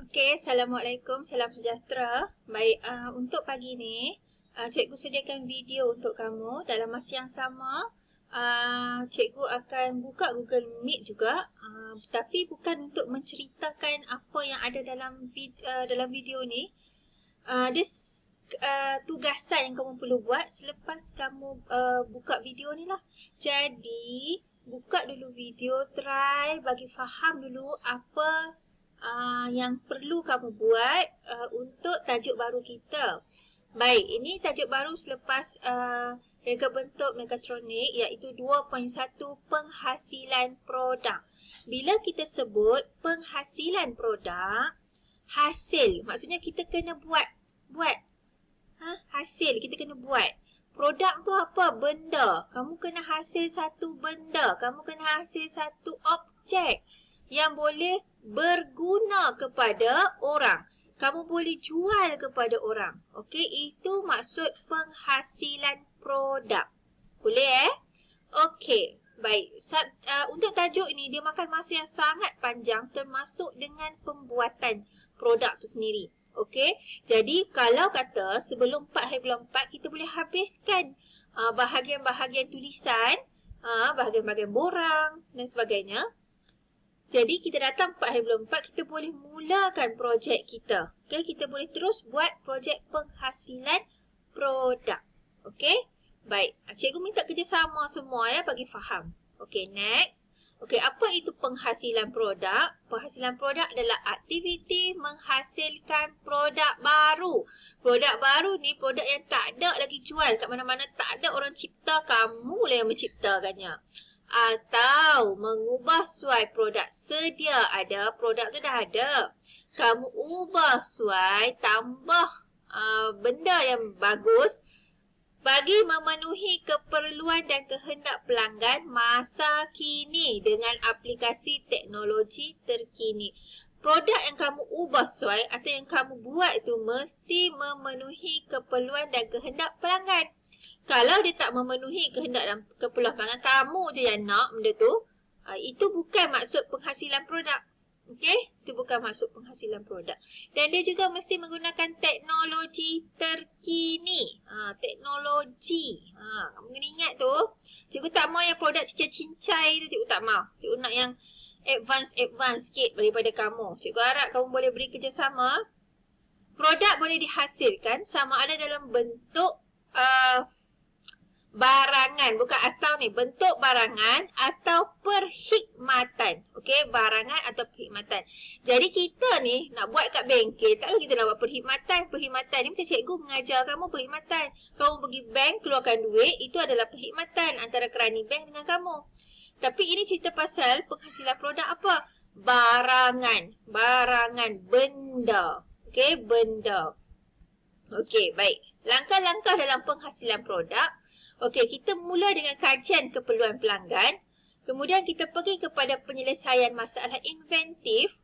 Okey, Assalamualaikum, salam sejahtera. Baik, untuk pagi ni, cikgu sediakan video untuk kamu. Dalam masa yang sama, cikgu akan buka Google Meet juga. Tapi bukan untuk menceritakan apa yang ada dalam video ni. Dia tugasan yang kamu perlu buat selepas kamu buka video ni lah. Jadi, buka dulu video, try bagi faham dulu apa yang perlu kamu buat untuk tajuk baru kita. Baik, ini tajuk baru selepas reka bentuk mekatronik, iaitu 2.1 penghasilan produk. Bila kita sebut penghasilan produk, hasil, maksudnya kita kena buat. Hasil, kita kena buat. Produk tu apa? Benda. Kamu kena hasil satu benda. Kamu kena hasil satu objek yang boleh berguna kepada orang. Kamu boleh jual kepada orang. Okey, itu maksud penghasilan produk. Boleh Okey, baik. Untuk tajuk ini, dia makan masa yang sangat panjang termasuk dengan pembuatan produk tu sendiri. Okey, jadi kalau kata sebelum 4/4 kita boleh habiskan bahagian-bahagian tulisan, bahagian-bahagian borang dan sebagainya. Jadi kita datang 4/4, kita boleh mulakan projek kita. Okey, kita boleh terus buat projek penghasilan produk. Okey, baik. Cikgu minta kerjasama semua bagi faham. Okey, next. Okey, apa itu penghasilan produk? Penghasilan produk adalah aktiviti menghasilkan produk baru. Produk baru ni produk yang tak ada lagi jual kat mana-mana, tak ada orang cipta, kamu lah yang menciptakannya. Atau mengubah suai produk sedia ada, produk tu dah ada. Kamu ubah suai, tambah benda yang bagus bagi memenuhi keperluan dan kehendak pelanggan masa kini dengan aplikasi teknologi terkini. Produk yang kamu ubah suai atau yang kamu buat itu mesti memenuhi keperluan dan kehendak pelanggan. Kalau dia tak memenuhi kehendak dan keperluan pelanggan, kamu je yang nak benda tu, itu bukan maksud penghasilan produk. Okey, itu bukan maksud penghasilan produk. Dan dia juga mesti menggunakan teknologi terkini. Teknologi. Kamu kena ingat tu. Cikgu tak mau yang produk cincai-cincai tu, cikgu tak mau. Cikgu nak yang advance sikit daripada kamu. Cikgu harap kamu boleh beri kerjasama. Produk boleh dihasilkan sama ada dalam bentuk barangan, bukan atau ni, bentuk barangan atau perkhidmatan. Okey, barangan atau perkhidmatan. Jadi kita ni nak buat kat bengkel, takkan kita nak buat perkhidmatan. Perkhidmatan ni macam cikgu mengajar kamu perkhidmatan. Kamu pergi bank, keluarkan duit, itu adalah perkhidmatan antara kerani bank dengan kamu. Tapi ini cerita pasal penghasilan produk apa? Barangan, benda. Okey, benda. Okey, baik. Langkah-langkah dalam penghasilan produk. Okey, kita mula dengan kajian keperluan pelanggan. Kemudian kita pergi kepada penyelesaian masalah inventif,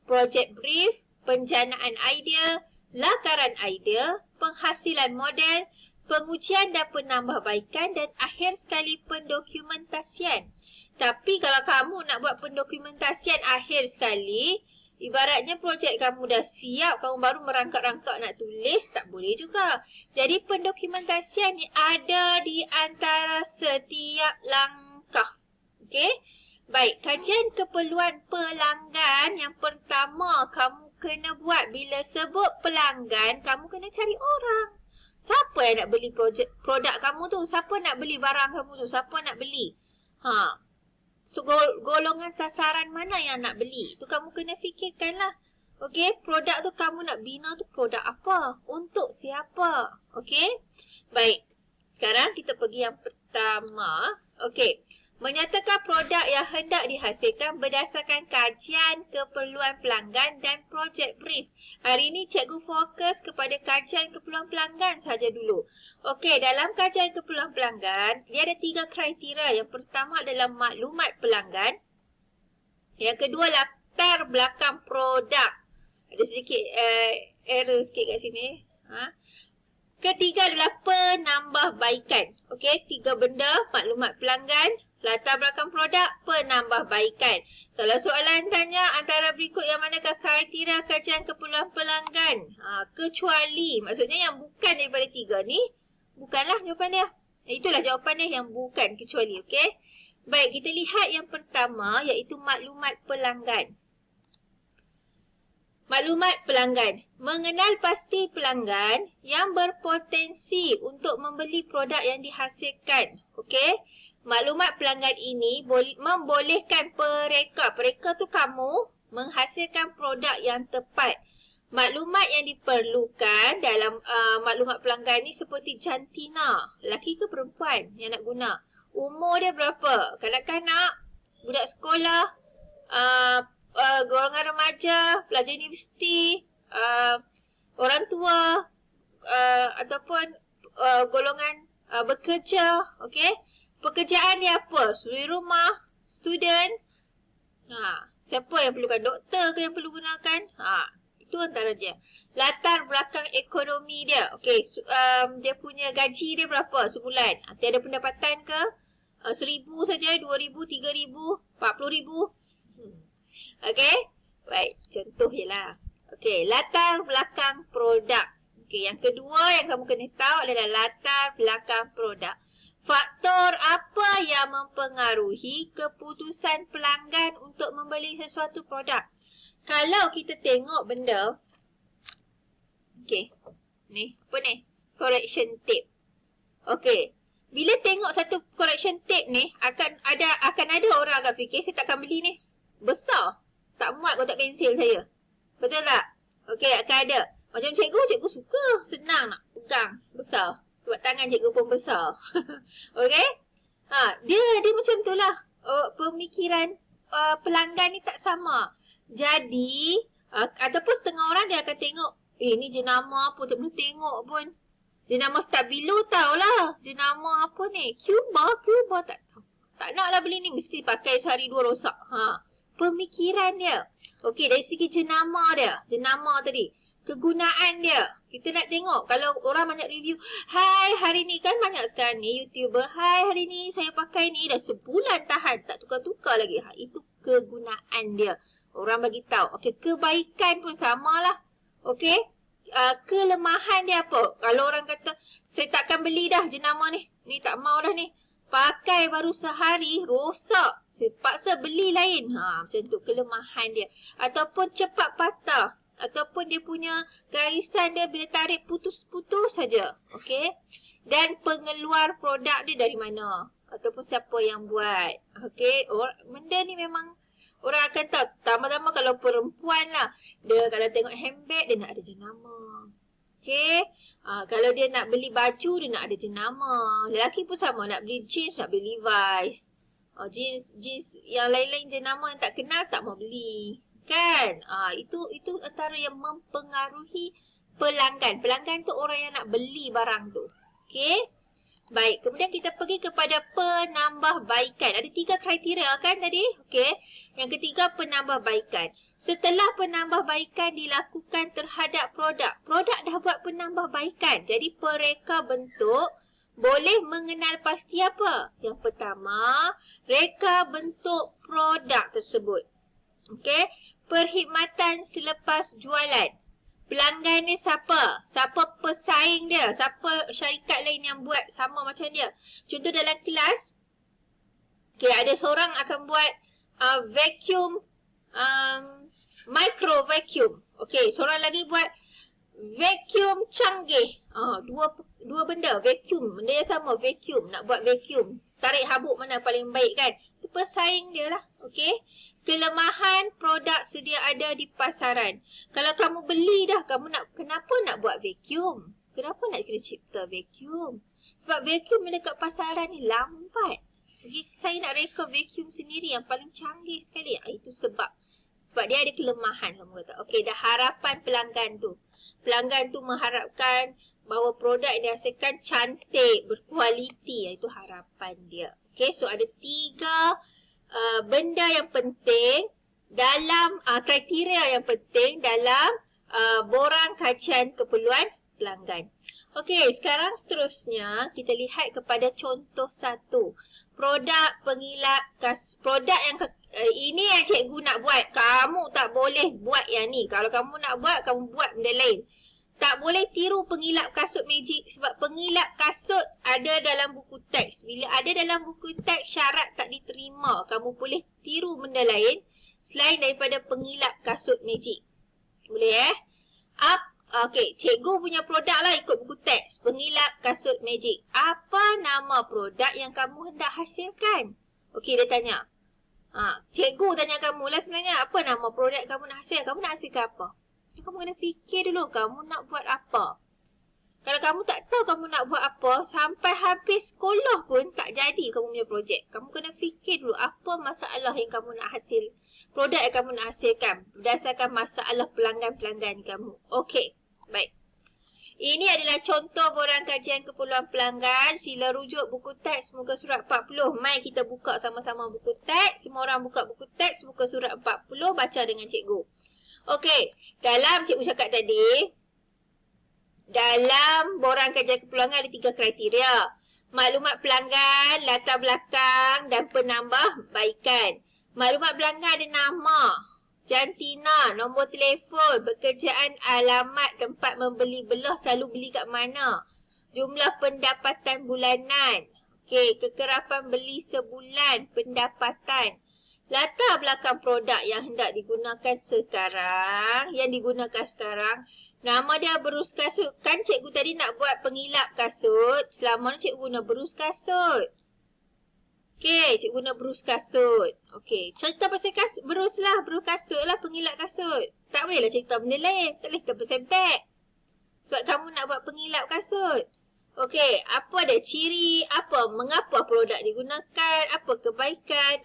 projek brief, penjanaan idea, lakaran idea, penghasilan model, pengujian dan penambahbaikan dan akhir sekali pendokumentasian. Tapi kalau kamu nak buat pendokumentasian akhir sekali, ibaratnya projek kamu dah siap, kamu baru merangkak-rangkak nak tulis, tak boleh juga. Jadi pendokumentasian ni ada di antara setiap langkah. Okey? Baik, kajian keperluan pelanggan yang pertama kamu kena buat. Bila sebut pelanggan, kamu kena cari orang. Siapa yang nak beli produk kamu tu? Siapa nak beli barang kamu tu? Siapa nak beli? So, golongan sasaran mana yang nak beli? Itu kamu kena fikirkan lah. Okey, produk tu kamu nak bina tu produk apa? Untuk siapa? Okey, baik. Sekarang kita pergi yang pertama. Okey, menyatakan produk yang hendak dihasilkan berdasarkan kajian keperluan pelanggan dan projek brief. Hari ini cikgu fokus kepada kajian keperluan pelanggan saja dulu. Okey, dalam kajian keperluan pelanggan, dia ada 3 kriteria. Yang pertama adalah maklumat pelanggan. Yang kedua, latar belakang produk. Ada sedikit error sikit kat sini. Ketiga adalah penambahbaikan. Okey, 3 benda, maklumat pelanggan, Latar belakang produk, penambahbaikan. Kalau soalan tanya antara berikut yang manakah kriteria kajian keperluan pelanggan? Kecuali, maksudnya yang bukan daripada 3 ni, bukanlah jawapan dia. Itulah jawapan dia yang bukan kecuali, okey? Baik, kita lihat yang pertama iaitu maklumat pelanggan. Maklumat pelanggan. Mengenal pasti pelanggan yang berpotensi untuk membeli produk yang dihasilkan. Okey? Maklumat pelanggan ini membolehkan mereka tu kamu menghasilkan produk yang tepat. Maklumat yang diperlukan dalam maklumat pelanggan ni seperti jantina, lelaki ke perempuan yang nak guna. Umur dia berapa? Kanak-kanak, budak sekolah, golongan remaja, pelajar universiti, orang tua, ataupun golongan bekerja, okey? Pekerjaan dia apa? Suri rumah, student. Siapa yang perlukan? Doktor ke yang perlu gunakan? Itu antara dia. Latar belakang ekonomi dia. Okey, dia punya gaji dia berapa sebulan? Tiada pendapatan ke? 1,000 saja, 2,000, 3,000, 40,000. Okey? Baik, contoh je lah. Okey, latar belakang produk. Okey, yang kedua yang kamu kena tahu adalah latar belakang produk. Faktor apa yang mempengaruhi keputusan pelanggan untuk membeli sesuatu produk? Kalau kita tengok benda, okey, ni, apa ni? Correction tape. Okey, bila tengok satu correction tape ni, akan ada orang akan fikir, saya takkan beli ni. Besar. Tak muat kotak pensil saya. Betul tak? Okey, akan ada. Macam cikgu suka. Senang nak pegang. Besar. Sebab tangan cikgu pun besar. Okey? Dia macam tu lah. Pemikiran pelanggan ni tak sama. Jadi, ataupun setengah orang dia akan tengok, ni jenama apa, tak boleh tengok pun. Jenama Stabilo tahulah. Jenama apa ni? Cuba tak tahu. Tak naklah beli ni, mesti pakai sehari 2 rosak. Pemikiran dia. Okey, dari segi jenama tadi. Kegunaan dia. Kita nak tengok kalau orang banyak review. Hai, hari ni kan banyak sekarang ni YouTuber. Hai, hari ni saya pakai ni dah sebulan tahan. Tak tukar-tukar lagi. Itu kegunaan dia. Orang bagi tahu. Okey, kebaikan pun samalah. Okey. Kelemahan dia apa? Kalau orang kata, saya takkan beli dah jenama ni. Ni tak mau dah ni. Pakai baru sehari, rosak. Saya paksa beli lain. Macam tu kelemahan dia. Ataupun cepat patah. Ataupun dia punya garisan dia bila tarik putus-putus saja. Okey. Dan pengeluar produk dia dari mana? Ataupun siapa yang buat. Okey. Benda ni memang orang akan tahu. Tambah-tambah kalau perempuan lah. Dia kalau tengok handbag, dia nak ada jenama. Okey. Kalau dia nak beli baju, dia nak ada jenama. Lelaki pun sama. Nak beli jeans, nak beli Levi's. Jeans yang lain-lain jenama yang tak kenal, tak mau beli. Kan? Itu antara yang mempengaruhi pelanggan. Pelanggan tu orang yang nak beli barang tu. Okey. Baik, kemudian kita pergi kepada penambahbaikan. Ada 3 kriteria kan tadi? Okey. Yang ketiga, penambahbaikan. Setelah penambahbaikan dilakukan terhadap produk, produk dah buat penambahbaikan. Jadi pereka bentuk boleh mengenal pasti apa? Yang pertama, reka bentuk produk tersebut. Okey. Perkhidmatan selepas jualan. Pelanggan ni siapa? Siapa pesaing dia? Siapa syarikat lain yang buat sama macam dia? Contoh dalam kelas, okay, ada seorang akan buat vacuum, micro vacuum. Okay, seorang lagi buat vacuum canggih. Dua benda, vacuum. Benda yang sama, vacuum. Nak buat vacuum. Tarik habuk mana paling baik kan? Itu pesaing dia lah. Okay. Kelemahan produk sedia ada di pasaran. Kalau kamu beli dah, kenapa nak buat vacuum? Kenapa nak kena cipta vacuum? Sebab vacuum yang dekat pasaran ni lambat. Okay, saya nak reka vacuum sendiri yang paling canggih sekali. Itu sebab dia ada kelemahan, kamu kata. Okey, dah harapan pelanggan tu. Pelanggan tu mengharapkan bahawa produk yang dihasilkan cantik, berkualiti. Itu harapan dia. Okey, so ada 3 benda yang penting dalam kriteria yang penting dalam borang kajian keperluan pelanggan. Okey, sekarang seterusnya kita lihat kepada contoh 1. Produk pengilap produk yang ini yang cikgu nak buat. Kamu tak boleh buat yang ni. Kalau kamu nak buat, kamu buat benda lain. Tak boleh tiru pengilap kasut magic sebab pengilap kasut ada dalam buku teks. Bila ada dalam buku teks, syarat tak diterima. Kamu boleh tiru benda lain selain daripada pengilap kasut magic. Boleh Okey, cikgu punya produk lah ikut buku teks. Pengilap kasut magic. Apa nama produk yang kamu hendak hasilkan? Okey, dia tanya. Cikgu tanya kamu lah sebenarnya. Apa nama produk kamu nak hasil? Kamu nak hasilkan apa? Kamu kena fikir dulu kamu nak buat apa. Kalau kamu tak tahu kamu nak buat apa, sampai habis sekolah pun tak jadi kamu punya projek. Kamu kena fikir dulu apa masalah yang kamu nak hasil. Produk yang kamu nak hasilkan berdasarkan masalah pelanggan-pelanggan kamu. Okey. Baik. Ini adalah contoh borang kajian keperluan pelanggan. Sila rujuk buku teks muka surat 40. Mai kita buka sama-sama buku teks. Semua orang buka buku teks muka surat 40. Baca dengan cikgu. Okey. Dalam cikgu cakap tadi, dalam borang kajian keperluan ada 3 kriteria. Maklumat pelanggan, latar belakang dan penambahbaikan. Maklumat pelanggan ada nama, jantina, nombor telefon, pekerjaan, alamat, tempat membeli belah, selalu beli kat mana, jumlah pendapatan bulanan, okey, kekerapan beli sebulan, pendapatan, latar belakang produk yang hendak digunakan sekarang, nama dia berus kasut. Kan cikgu tadi nak buat pengilap kasut, selama ni cikgu guna berus kasut. Okey, cikgu guna berus kasut. Okey, cerita pasal berus kasut lah, pengilap kasut. Tak bolehlah cerita benda lain. Tak boleh cerita pasal beg. Sebab kamu nak buat pengilap kasut. Okey, apa ada ciri, mengapa produk digunakan, apa kebaikan,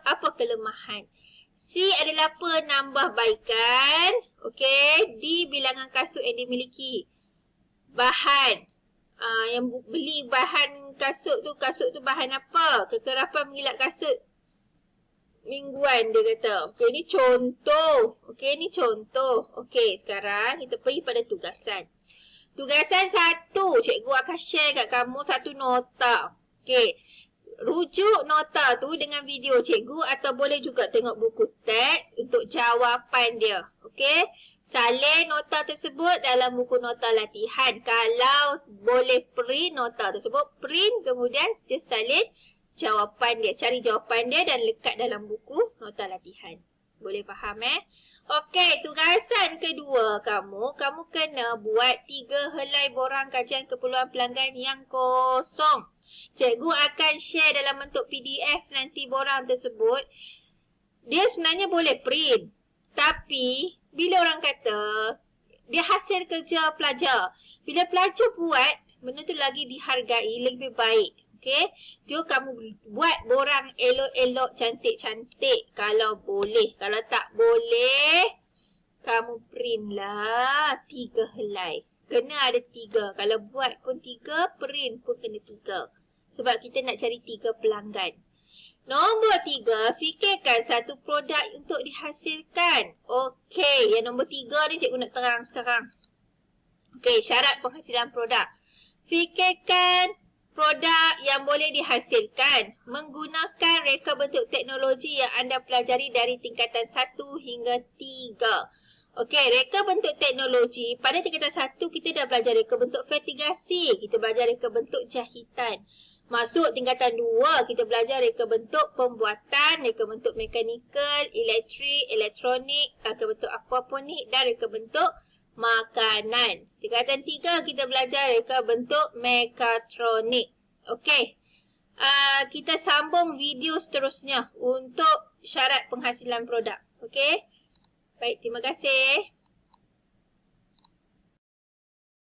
apa kelemahan. C adalah penambahbaikan. Okey, D bilangan kasut yang dimiliki. Bahan. Yang beli bahan kasut tu bahan apa? Kekerapan mengilap kasut mingguan dia kata. Okey, ni contoh. Okey, sekarang kita pergi pada tugasan. Tugasan 1, cikgu akan share kat kamu satu nota. Okey, rujuk nota tu dengan video cikgu atau boleh juga tengok buku teks untuk jawapan dia. Okey, salin nota tersebut dalam buku nota latihan. Kalau boleh print nota tersebut, print kemudian just salin jawapan dia. Cari jawapan dia dan lekat dalam buku nota latihan. Boleh faham Okey, tugasan kedua kamu kena buat 3 helai borang kajian keperluan pelanggan yang kosong. Cikgu akan share dalam bentuk PDF nanti borang tersebut. Dia sebenarnya boleh print. Tapi bila orang kata dia hasil kerja pelajar. Bila pelajar buat, benda tu lagi dihargai, lebih baik. Okey, jom kamu buat borang elok-elok, cantik-cantik kalau boleh. Kalau tak boleh, kamu print lah 3 helai. Kena ada 3. Kalau buat pun 3, print pun kena 3. Sebab kita nak cari 3 pelanggan. Nombor 3, fikirkan satu produk untuk dihasilkan. Okey, yang nombor 3 ni cikgu nak terang sekarang. Okey, syarat penghasilan produk. Fikirkan produk yang boleh dihasilkan menggunakan reka bentuk teknologi yang anda pelajari dari tingkatan 1 hingga 3. Okey, reka bentuk teknologi. Pada tingkatan 1 kita dah belajar reka bentuk vertigasi. Kita belajar reka bentuk jahitan. Masuk tingkatan 2, kita belajar reka bentuk pembuatan, reka bentuk mekanikal, elektrik, elektronik, reka bentuk aquaponik dan reka bentuk makanan. Tingkatan 3, kita belajar reka bentuk mekatronik. Okey, kita sambung video seterusnya untuk syarat penghasilan produk. Okey, baik, terima kasih.